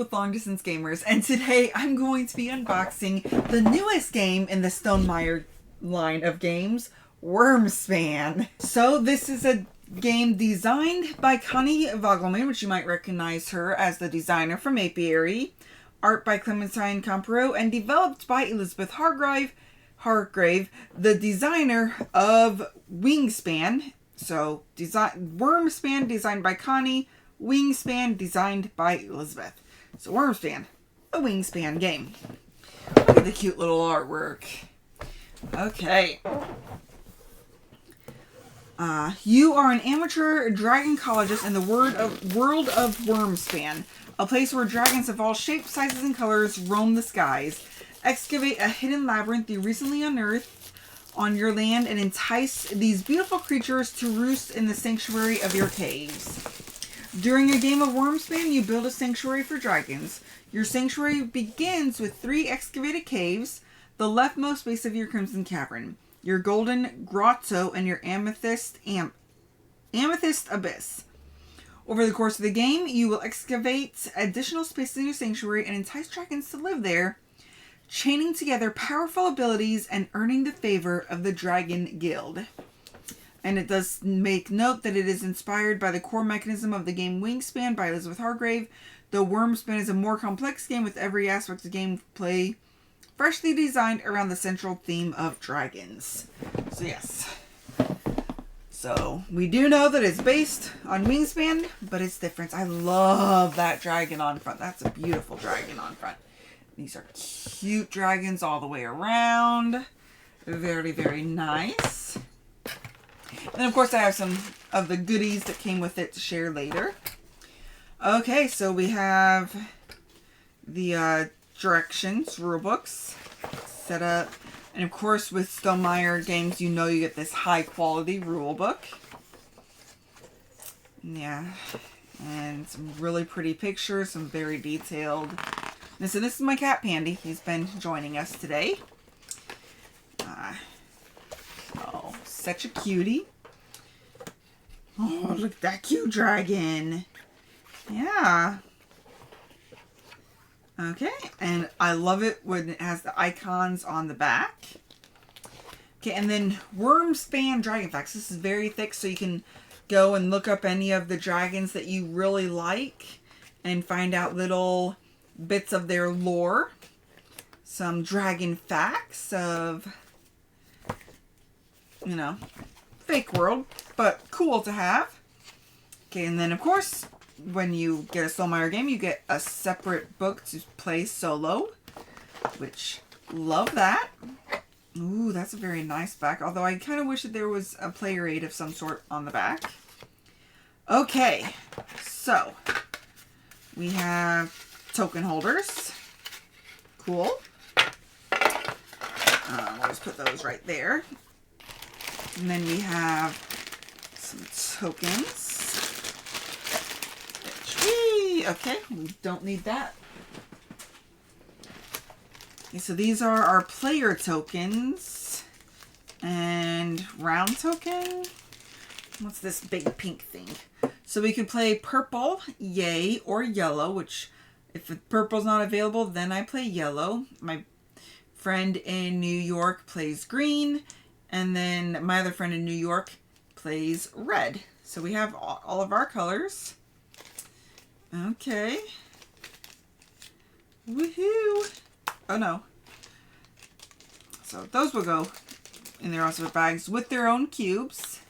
with Long Distance Gamers, and today I'm going to be unboxing the newest game in the Stonemaier line of games, Wyrmspan. So this is a game designed by Connie Vogelman, which you might recognize her as the designer from Apiary, art by Clementine Compero, and developed by Elizabeth Hargrave, the designer of Wyrmspan. So Wyrmspan designed by Connie, Wyrmspan designed by Elizabeth. So Wyrmspan, a Wyrmspan game. Look at the cute little artwork. Okay. You are an amateur dragoncologist in the world of Wyrmspan, a place where dragons of all shapes, sizes, and colors roam the skies. Excavate a hidden labyrinth you recently unearthed on your land and entice these beautiful creatures to roost in the sanctuary of your caves. During a game of Wyrmspan, you build a sanctuary for dragons. Your sanctuary begins with 3 excavated caves, the leftmost base of your Crimson Cavern, your Golden Grotto, and your Amethyst Abyss. Over the course of the game, you will excavate additional spaces in your sanctuary and entice dragons to live there, chaining together powerful abilities and earning the favor of the Dragon Guild. And it does make note that it is inspired by the core mechanism of the game Wyrmspan by Elizabeth Hargrave, though Wyrmspan is a more complex game with every aspect of gameplay freshly designed around the central theme of dragons. So yes. So we do know that it's based on Wyrmspan, but it's different. I love that dragon on front. That's a beautiful dragon on front. These are cute dragons all the way around. Very, very nice. And of course I have some of the goodies that came with it to share later. Okay, so we have the directions, rule books, set up. And of course with Stonemaier games, you know you get this high quality rule book. Yeah, and some really pretty pictures, some very detailed. And so this is my cat Pandy. He's been joining us today. Oh, such a cutie. Oh, look at that cute dragon. Yeah. Okay, and I love it when it has the icons on the back. Okay, and then Wyrmspan Dragon Facts. This is very thick, so you can go and look up any of the dragons that you really like and find out little bits of their lore. Some dragon facts of, you know, fake world, but cool to have. Okay, and then of course, when you get a Stonemaier game, you get a separate book to play solo, which, love that. Ooh, that's a very nice back, although I kind of wish that there was a player aid of some sort on the back. Okay, so we have token holders. Cool. We'll just put those right there. And then we have some tokens. Okay, we don't need that. Okay, so these are our player tokens. And round token. What's this big pink thing? So we can play purple, yay, or yellow, which if purple's not available, then I play yellow. My friend in New York plays green. And then my other friend in New York plays red. So we have all of our colors. Okay. Woohoo! Oh no. So those will go in their own separate bags with their own cubes.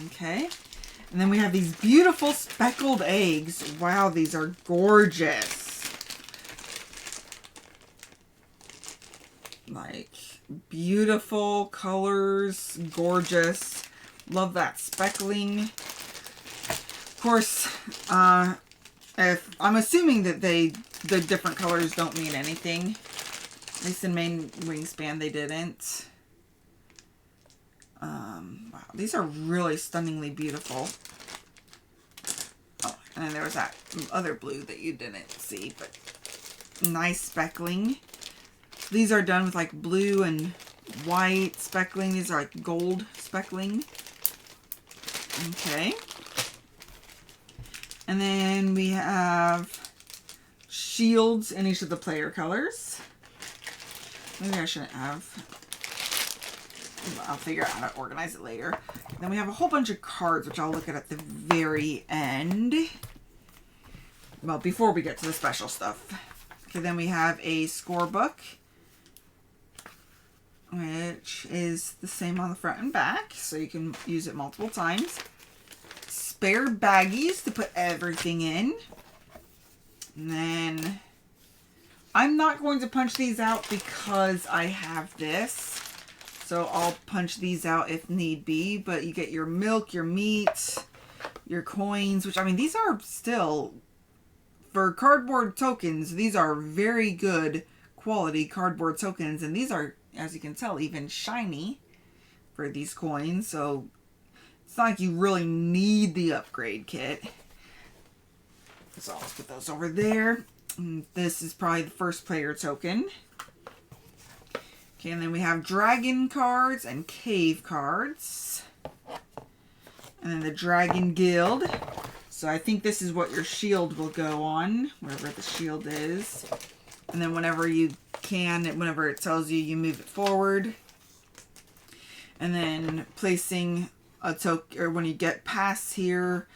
Okay. And then we have these beautiful speckled eggs. Wow, these are gorgeous. Like, beautiful colors, gorgeous. Love that speckling. Of course, if I'm assuming that the different colors don't mean anything. At least in main Wyrmspan they didn't. Wow, these are really stunningly beautiful. Oh, and then there was that other blue that you didn't see, but nice speckling. These are done with like blue and white speckling. These are like gold speckling. Okay. And then we have shields in each of the player colors. Maybe I shouldn't have. I'll figure out how to organize it later. Then we have a whole bunch of cards, which I'll look at the very end. Well, before we get to the special stuff. Okay, then we have a scorebook, which is the same on the front and back, so you can use it multiple times. Spare baggies to put everything in. And then I'm not going to punch these out because I have this. So I'll punch these out if need be, but you get your milk, your meat, your coins, which, I mean, these are still, for cardboard tokens, these are very good quality cardboard tokens, and these are, as you can tell, even shiny for these coins, so it's not like you really need the upgrade kit. So I'll put those over there. And this is probably the first player token. Okay, and then we have dragon cards and cave cards. And then the Dragon Guild. So I think this is what your shield will go on, wherever the shield is. And then whenever you can, whenever it tells you, you move it forward. And then placing a token, or when you get past here,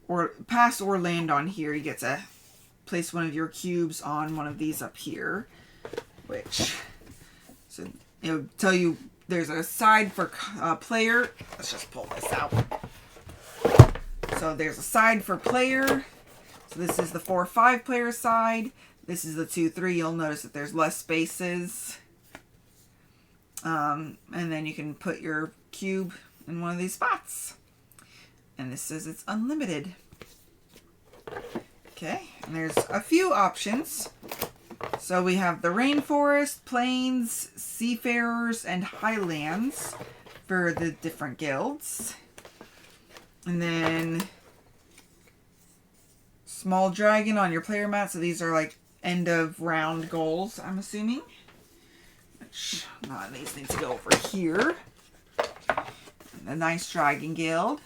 or pass or land on here, you get to place one of your cubes on one of these up here, which, so it'll tell you there's a side for player. Let's just pull this out. So there's a side for player. So this is the 4-5 player side. This is the 2-3. You'll notice that there's less spaces. And then you can put your cube in one of these spots. And this says it's unlimited. Okay, and there's a few options. So we have the rainforest, plains, seafarers, and highlands for the different guilds. And then small dragon on your player mat. So these are like end of round goals, I'm assuming. Which, none of these need to go over here. And the nice dragon guild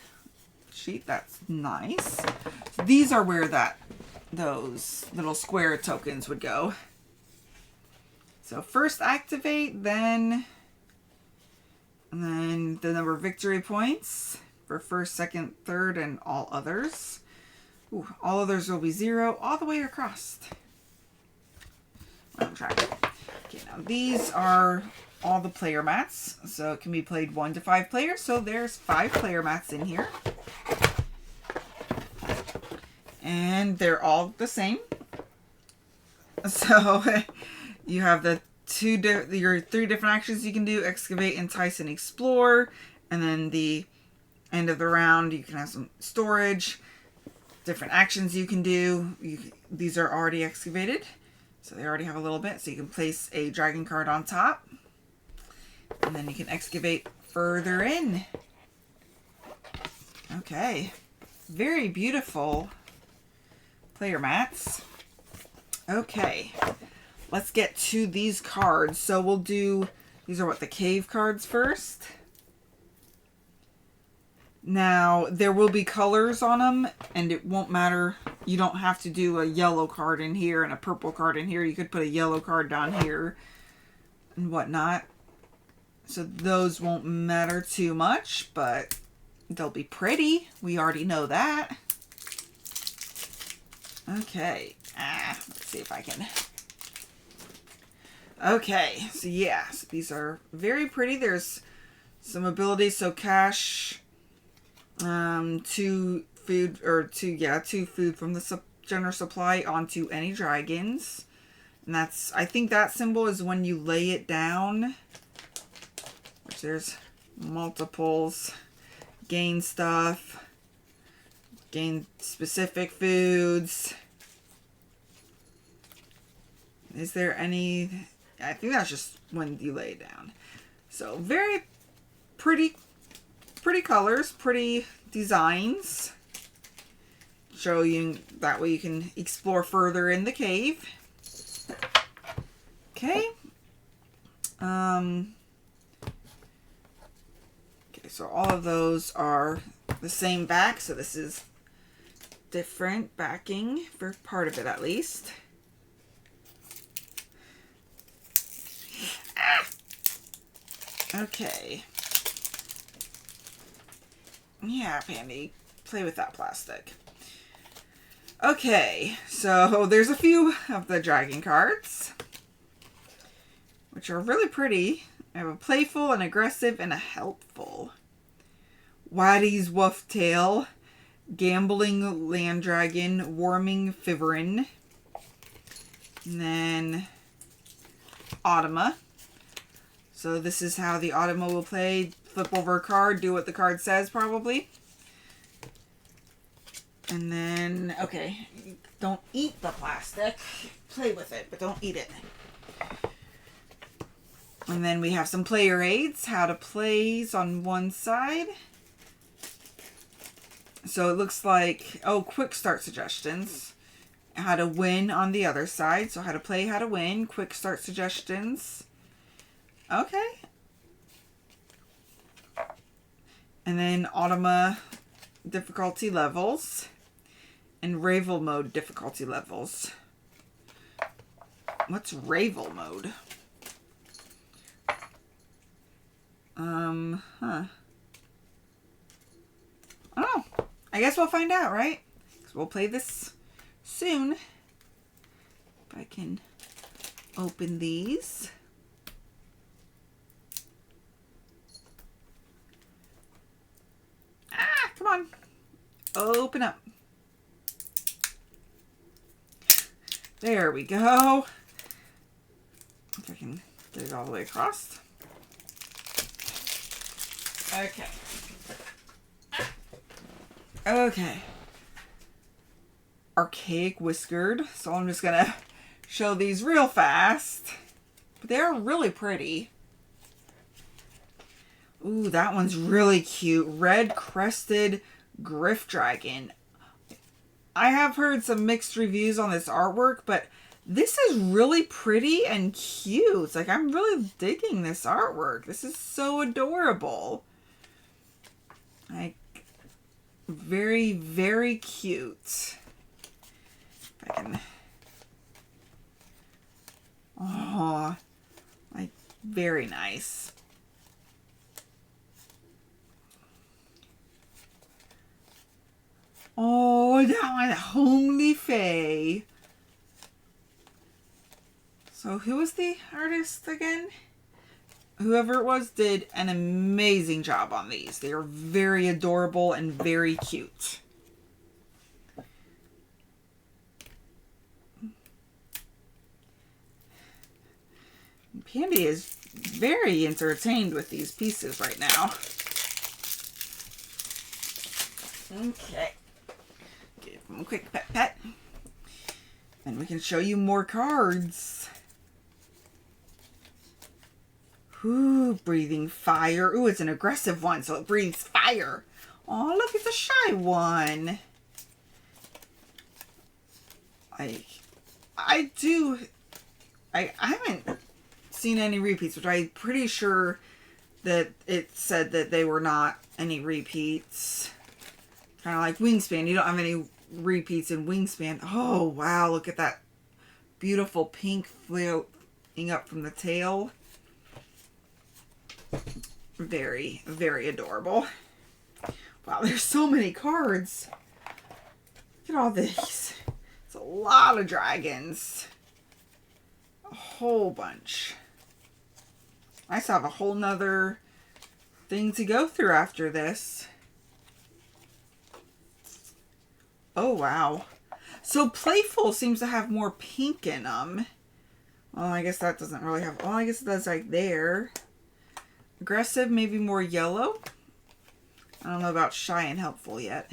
sheet, that's nice. So these are where those little square tokens would go. So first activate, and then the number of victory points for first, second, third, and all others. Ooh, all others will be 0 all the way across. I'm tracking. Okay, now these are all the player mats, so it can be played 1 to 5 players. So there's 5 player mats in here, and they're all the same. So you have the your 3 different actions you can do: excavate, entice, and explore. And then the end of the round, you can have some storage, different actions you can do. These are already excavated, so they already have a little bit. So you can place a dragon card on top, and then you can excavate further in. Okay, very beautiful player mats. Okay, let's get to these cards. So we'll do, these are what, the cave cards first. Now, there will be colors on them, and it won't matter. You don't have to do a yellow card in here and a purple card in here. You could put a yellow card down here and whatnot. So those won't matter too much, but they'll be pretty. We already know that. Okay. Let's see if I can. Okay. So yeah, so these are very pretty. There's some abilities. So cash, 2 food, or 2 food from the general supply onto any dragons. And that's, I think that symbol is when you lay it down, which there's multiples. Gain stuff, gain specific foods. Is there any, I think that's just when you lay it down. So very pretty colors, pretty designs. Show you, that way you can explore further in the cave. Okay. Okay, so all of those are the same back. So this is different backing for part of it at least. Ah! Okay. Yeah, Pandy, play with that plastic. Okay, so there's a few of the dragon cards, which are really pretty. I have a playful, an aggressive, and a helpful. Waddy's Wufftail, Gambling Land Dragon, Warming Fiverin, and then Automa. So this is how the Automa will play. Flip over a card, do what the card says probably. And then, okay, don't eat the plastic. Play with it, but don't eat it. And then we have some player aids, how to plays on one side. So it looks like, oh, quick start suggestions. How to win on the other side. So how to play, how to win, quick start suggestions. Okay. And then Automa difficulty levels. And Ravel mode difficulty levels. What's Ravel mode? I don't know. I guess we'll find out, right? Because we'll play this soon. If I can open these. Ah, come on. Open up. There we go. If I can get it all the way across. Okay. Okay. Archaic Whiskered. So I'm just going to show these real fast. But they are really pretty. Ooh, that one's really cute. Red Crested Griff Dragon. I have heard some mixed reviews on this artwork, but this is really pretty and cute. Like, I'm really digging this artwork. This is so adorable. Like, very, very cute. If I can... Oh, like, very nice. Oh, that one, Homely Fae. So who was the artist again? Whoever it was did an amazing job on these. They are very adorable and very cute. Pandy is very entertained with these pieces right now. Okay. Give them a quick pet pet. And we can show you more cards. Ooh, breathing fire. Ooh, it's an aggressive one, so it breathes fire. Oh, look, it's a shy one. Like, I haven't seen any repeats, which I'm pretty sure that it said that they were not any repeats. Kind of like Wyrmspan. You don't have any repeats in Wyrmspan. Oh, wow. Look at that beautiful pink floating up from the tail. Very, very adorable. Wow, there's so many cards. Look at all these. It's a lot of dragons. A whole bunch. I still have a whole nother thing to go through after this. Oh, wow. So Playful seems to have more pink in them. Well, I guess that doesn't really have... Well, I guess it does right there. Aggressive, maybe more yellow. I don't know about Shy and Helpful yet.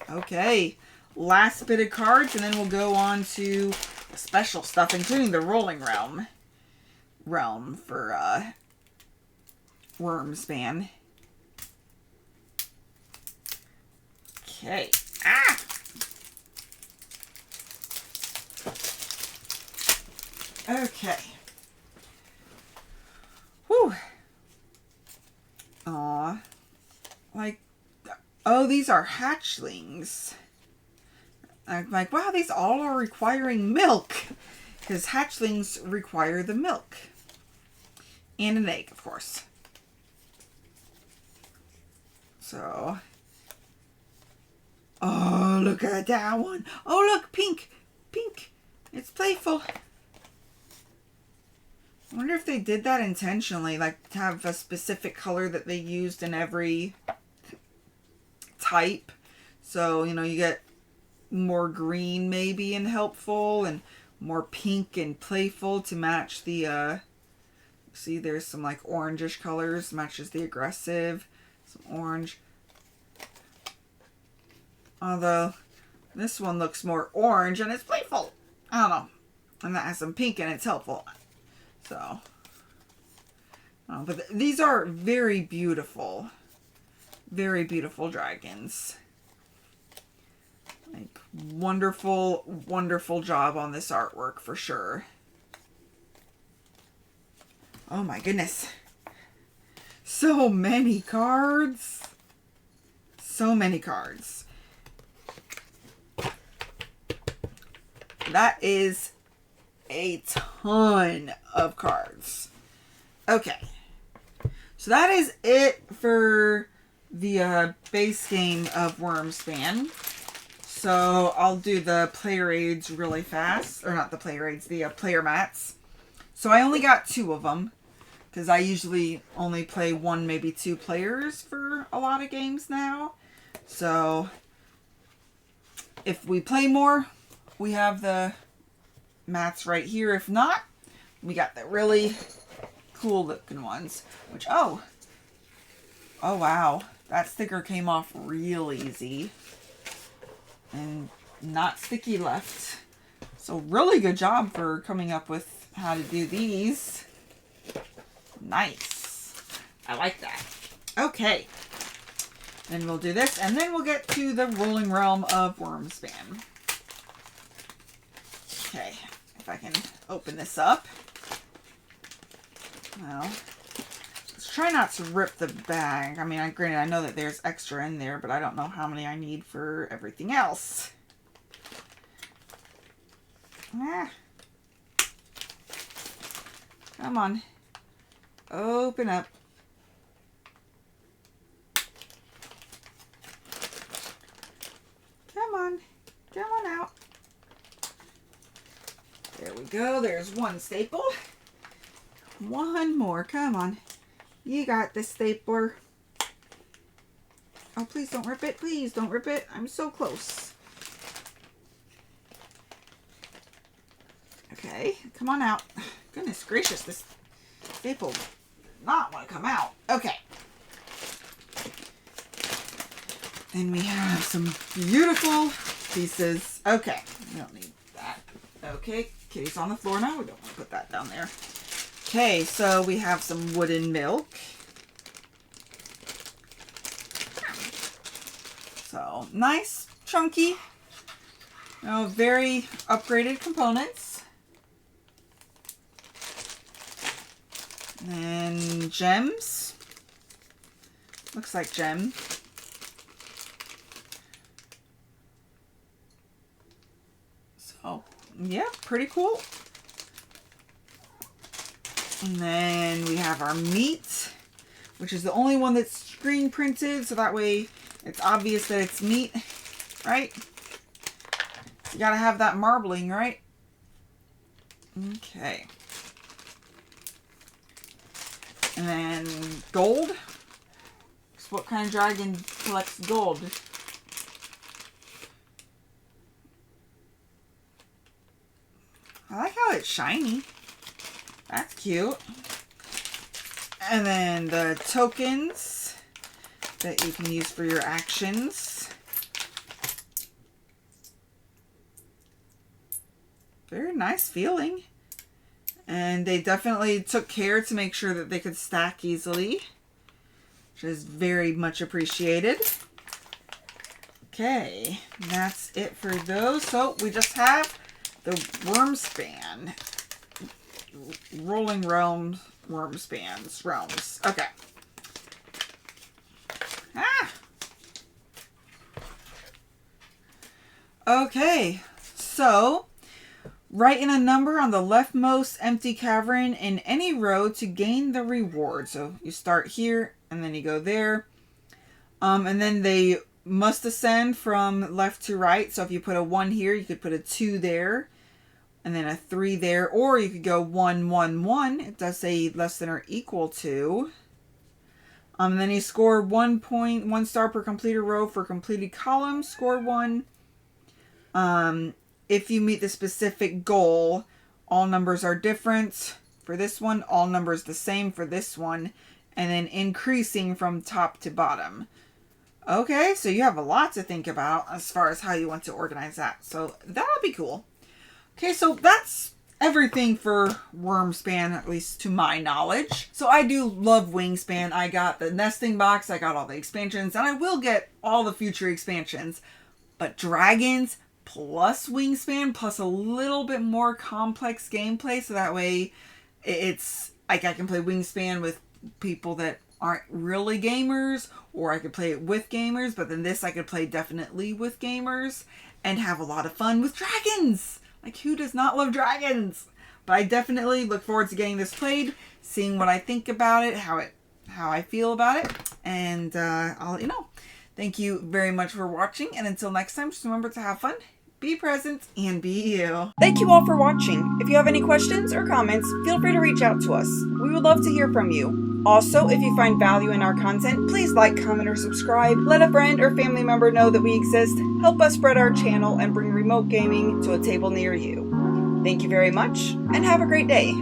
Okay. Last bit of cards, and then we'll go on to special stuff, including the Rolling Realm for Wyrmspan. Okay. Ah! Okay. Whew. Aw. Like, Oh, these are hatchlings. I'm like, wow, these all are requiring milk. Because hatchlings require the milk. And an egg, of course. So. Oh, look at that one. Oh, look, pink. Pink. It's playful. I wonder if they did that intentionally. Like, to have a specific color that they used in every type. So, you know, you get more green maybe and helpful, and more pink and playful to match the see, there's some like orangish colors, matches the aggressive, some orange, although this one looks more orange and it's playful. I don't know, and that has some pink and it's helpful. So but these are very beautiful dragons. Like, wonderful, wonderful job on this artwork for sure. Oh my goodness. So many cards. So many cards. That is a ton of cards. Okay. So that is it for the base game of Wyrmspan. So I'll do the player aids really fast. Or not the player aids, the player mats. So I only got 2 of them. Because I usually only play 1, maybe 2 players for a lot of games now. So if we play more, we have the mats right here. If not, we got the really cool looking ones. Which, oh wow. That sticker came off real easy. And not sticky left. So really good job for coming up with how to do these. Nice. I like that. Okay. Then we'll do this, and then we'll get to the rolling realm of Wyrmspan. Okay. If I can open this up. Well, let's try not to rip the bag. I mean, granted, I know that there's extra in there, but I don't know how many I need for everything else. Ah. Come on. Open up. Come on. Come on out. There we go. There's one staple. One more. Come on. You got this stapler. Oh, please don't rip it. Please don't rip it. I'm so close. Okay. Come on out. Goodness gracious. This staple does not want to come out. Okay. Then we have some beautiful pieces. Okay. We don't need that. Okay. Kitty's on the floor now. We don't want to put that down there. Okay, so we have some wooden milk. So, nice, chunky, very upgraded components. And gems. Looks like gem. So, yeah, pretty cool. And then we have our meat, which is the only one that's screen printed, so that way it's obvious that it's meat, right? You gotta have that marbling, right? Okay. And then gold. So what kind of dragon collects gold? I like how it's shiny. That's cute. And then the tokens that you can use for your actions. Very nice feeling. And they definitely took care to make sure that they could stack easily, which is very much appreciated. Okay, that's it for those. So we just have the Wyrmspan. Rolling Realms, Wyrmspan's Realms. Okay. Ah! Okay, so write in a number on the leftmost empty cavern in any row to gain the reward. So you start here and then you go there. And then they must ascend from left to right. So if you put a 1 here, you could put a 2 there. And then a 3 there. Or you could go 1, 1, 1. It does say less than or equal to. And then you score 1 point, 1 star per completed row for completed column. Score 1. If you meet the specific goal, all numbers are different for this one. All numbers the same for this one. And then increasing from top to bottom. Okay, so you have a lot to think about as far as how you want to organize that. So that'll be cool. Okay, so that's everything for Wyrmspan, at least to my knowledge. So I do love Wingspan. I got the nesting box, I got all the expansions, and I will get all the future expansions. But dragons plus Wingspan plus a little bit more complex gameplay, so that way it's like I can play Wingspan with people that aren't really gamers, or I could play it with gamers, but then this I could play definitely with gamers and have a lot of fun with dragons. Like, who does not love dragons? But I definitely look forward to getting this played, seeing what I think about it, how I feel about it, and I'll let you know. Thank you very much for watching, and until next time, just remember to have fun, be present, and be you. Thank you all for watching. If you have any questions or comments, feel free to reach out to us. We would love to hear from you. Also, if you find value in our content, please like, comment, or subscribe. Let a friend or family member know that we exist. Help us spread our channel and bring remote gaming to a table near you. Thank you very much, and have a great day.